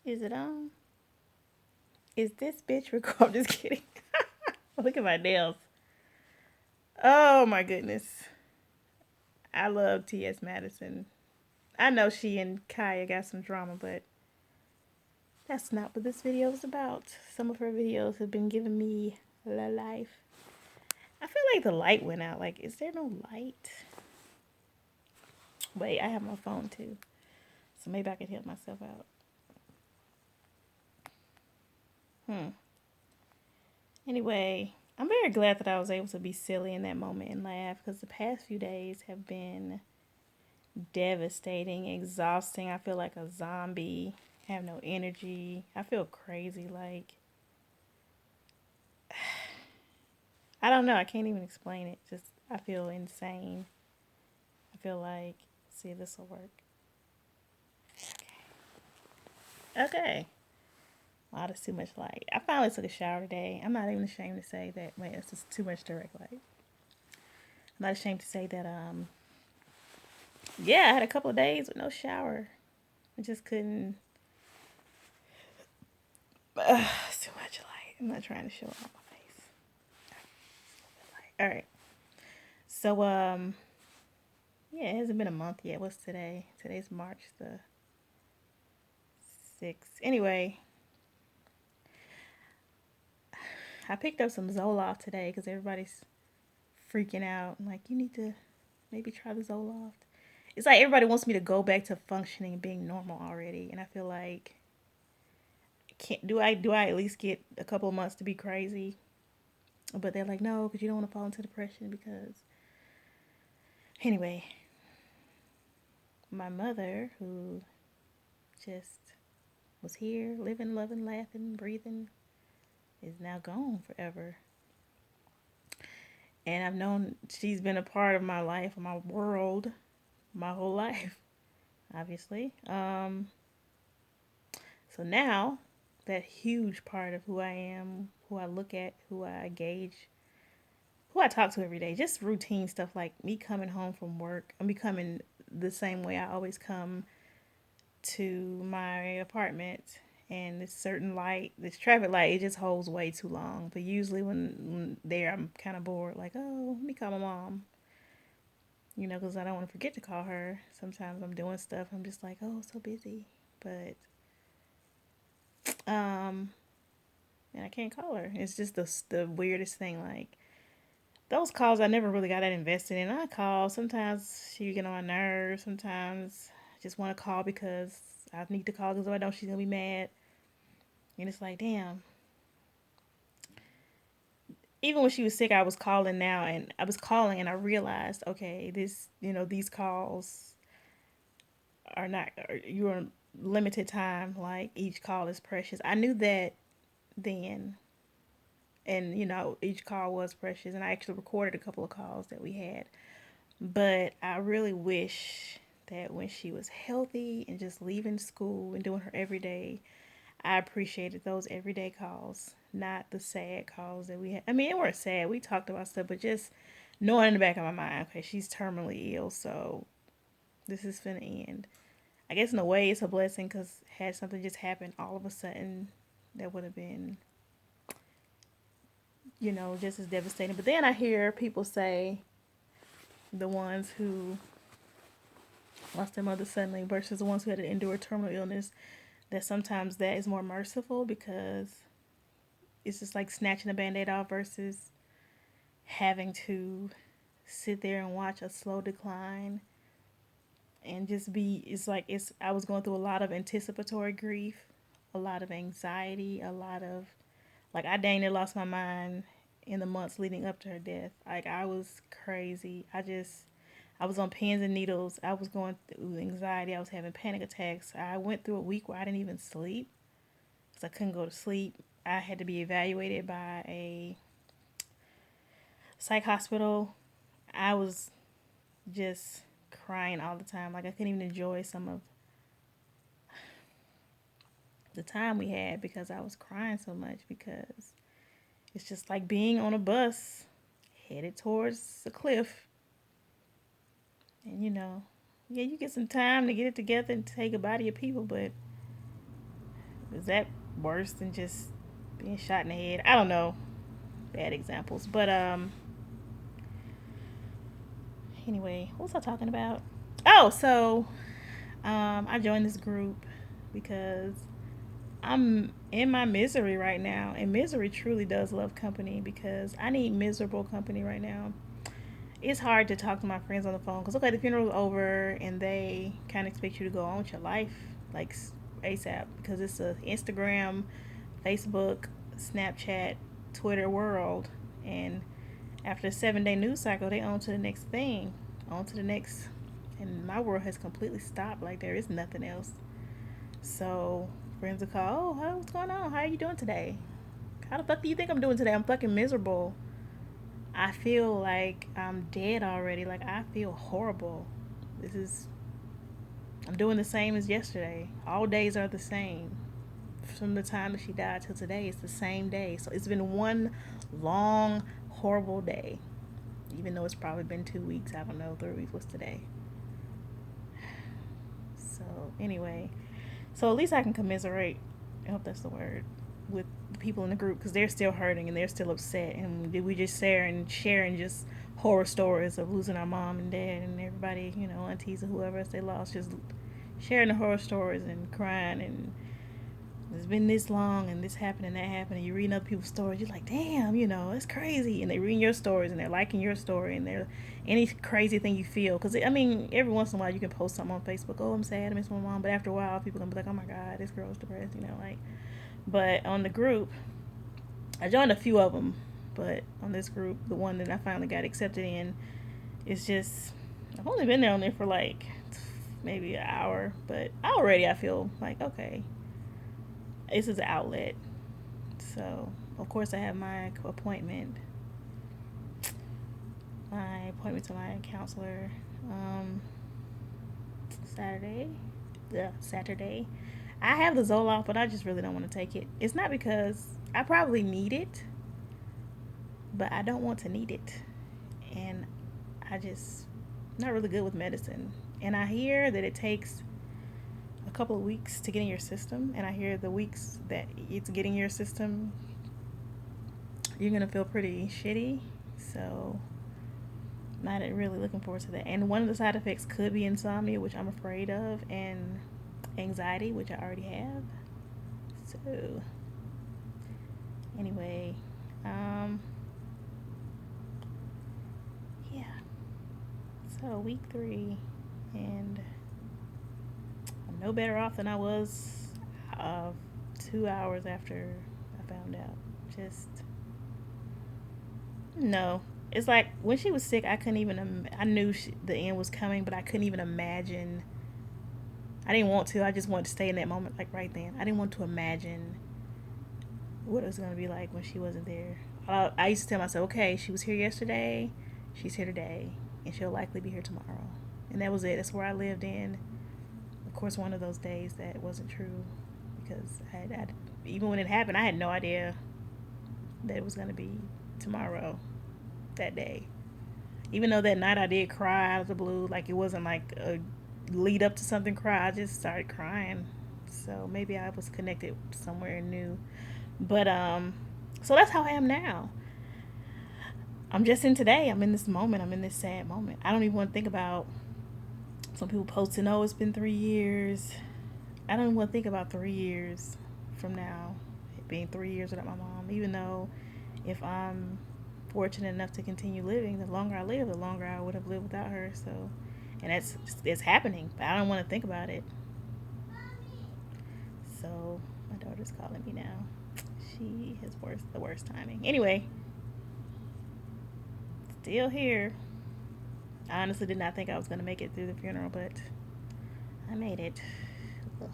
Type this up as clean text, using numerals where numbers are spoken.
Is it on? Is this bitch recording? I'm just kidding. Look at my nails. Oh my goodness. I love T.S. Madison. I know she and Kaya got some drama, but that's not what this video is about. Some of her videos have been giving me la life. I feel like the light went out. Like, is there no light? Wait, I have my phone too. So maybe I can help myself out. Hmm. Anyway, I'm very glad that I was able to be silly in that moment and laugh because the past few days have been devastating, exhausting. I feel like a zombie, have no energy. I feel crazy. Like, I don't know. I can't even explain it. Just, I feel insane. I feel like, see if this will work. Okay. Wow, that's too much light. I finally took a shower today. I'm not even ashamed to say that. Wait, it's just too much direct light. I'm not ashamed to say that, yeah, I had a couple of days with no shower. I just couldn't. It's too much light. I'm not trying to show off my face. All right. So, yeah, it hasn't been a month yet. What's today? Today's March the 6th. Anyway, I picked up some Zoloft today because everybody's freaking out. I'm like, you need to maybe try the Zoloft. It's like everybody wants me to go back to functioning and being normal already, and I feel like can't do I at least get a couple of months to be crazy? But they're like, no, because you don't want to fall into depression. Because anyway, my mother, who just was here, living, loving, laughing, breathing, is now gone forever. And I've known she's been a part of my life, my world, my whole life, obviously. So now, that huge part of who I am, who I look at, who I gauge, who I talk to every day, just routine stuff like me coming home from work, I'm becoming the same way I always come to my apartment. And this certain light, this traffic light, it just holds way too long. But usually when there, I'm kind of bored. Like, oh, let me call my mom. Because I don't want to forget to call her. Sometimes I'm doing stuff. I'm just like, oh, so busy. But, um, and I can't call her. It's just the weirdest thing. Like, those calls I never really got that invested in. I call. Sometimes she get on my nerves. Sometimes I just want to call because I need to call because if I don't, she's going to be mad. And it's like, damn. Even when she was sick, I was calling now and I was calling and I realized, okay, these calls are not, you're on limited time. Like each call is precious. I knew that then. And, each call was precious. And I actually recorded a couple of calls that we had. But I really wish that when she was healthy and just leaving school and doing her everyday, I appreciated those everyday calls, not the sad calls that we had. I mean, it weren't sad. We talked about stuff, but just knowing in the back of my mind, okay, she's terminally ill, so this is finna end. I guess in a way it's a blessing because had something just happened all of a sudden, that would have been, just as devastating. But then I hear people say, the ones who lost their mother suddenly versus the ones who had to endure terminal illness, that sometimes that is more merciful because it's just like snatching a band-aid off versus having to sit there and watch a slow decline and just be it's I was going through a lot of anticipatory grief, a lot of anxiety, a lot of like I dang near lost my mind in the months leading up to her death. Like I was crazy. I was on pins and needles. I was going through anxiety. I was having panic attacks. I went through a week where I didn't even sleep because I couldn't go to sleep. I had to be evaluated by a psych hospital. I was just crying all the time. Like I couldn't even enjoy some of the time we had because I was crying so much because it's just like being on a bus headed towards a cliff. And yeah, you get some time to get it together and say goodbye to your people, but Is that worse than just being shot in the head? I don't know. Bad examples. But anyway, what was I talking about? Oh, so I joined this group because I'm in my misery right now, and misery truly does love company because I need miserable company right now. It's hard to talk to my friends on the phone because okay, the funeral's over and they kind of expect you to go on with your life like ASAP because it's a Instagram, Facebook, Snapchat, Twitter world, and after a 7 day news cycle, they on to the next thing, on to the next, and my world has completely stopped. Like there is nothing else. So friends will call, oh, what's going on? How are you doing today? How the fuck do you think I'm doing today? I'm fucking miserable. I feel like I'm dead already. Like I feel horrible. This is I'm doing the same as yesterday. All days are the same. From the time that she died till today, it's the same day. So it's been one long, horrible day. Even though it's probably been 2 weeks. I don't know, 3 weeks. What's today? So anyway, so at least I can commiserate. I hope that's the word with the people in the group because they're still hurting and they're still upset. And we just sharing just horror stories of losing our mom and dad and everybody, aunties or whoever else they lost, just sharing the horror stories and crying and it's been this long and this happened and that happened and you reading other people's stories, you're like, damn, it's crazy. And they reading your stories and they're liking your story and they're any crazy thing you feel. Because, I mean, every once in a while you can post something on Facebook, oh, I'm sad, I miss my mom. But after a while, people going to be like, oh my God, this girl's depressed, like. But on the group, I joined a few of them. But on this group, the one that I finally got accepted in, it's just, I've only been there on there for like maybe an hour. But already I feel like, okay, this is an outlet. So, of course, I have my appointment to my counselor Saturday. Yeah, Saturday. I have the Zoloft, but I just really don't want to take it. It's not because I probably need it, but I don't want to need it. And I just not really good with medicine. And I hear that it takes a couple of weeks to get in your system, and I hear the weeks that it's getting your system, you're gonna feel pretty shitty. So not really looking forward to that. And one of the side effects could be insomnia, which I'm afraid of, and anxiety, which I already have. So anyway, yeah. So week 3, and I'm no better off than I was 2 hours after I found out. Just no. It's like when she was sick, I couldn't even. I knew the end was coming, but I couldn't even imagine. I didn't want to. I just wanted to stay in that moment, like right then. I didn't want to imagine what it was gonna be like when she wasn't there. I used to tell myself, okay, she was here yesterday, she's here today, and she'll likely be here tomorrow. And that was it. That's where I lived in. Of course, one of those days that wasn't true because even when it happened, I had no idea that it was gonna be tomorrow. That day. Even though that night I did cry out of the blue, like it wasn't like a lead up to something cry, I just started crying. So maybe I was connected somewhere new. But so that's how I am now. I'm just in today. I'm in this moment. I'm in this sad moment. I don't even want to think about some people posting, oh, it's been 3 years. I don't even want to think about 3 years from now. It being 3 years without my mom. Even though if I'm fortunate enough to continue living, the longer I live, the longer I would have lived without her. So, and it's happening, but I don't want to think about it. So my daughter's calling me now. She has the worst timing. Anyway, still here. I honestly did not think I was gonna make it through the funeral, but I made it. Ugh.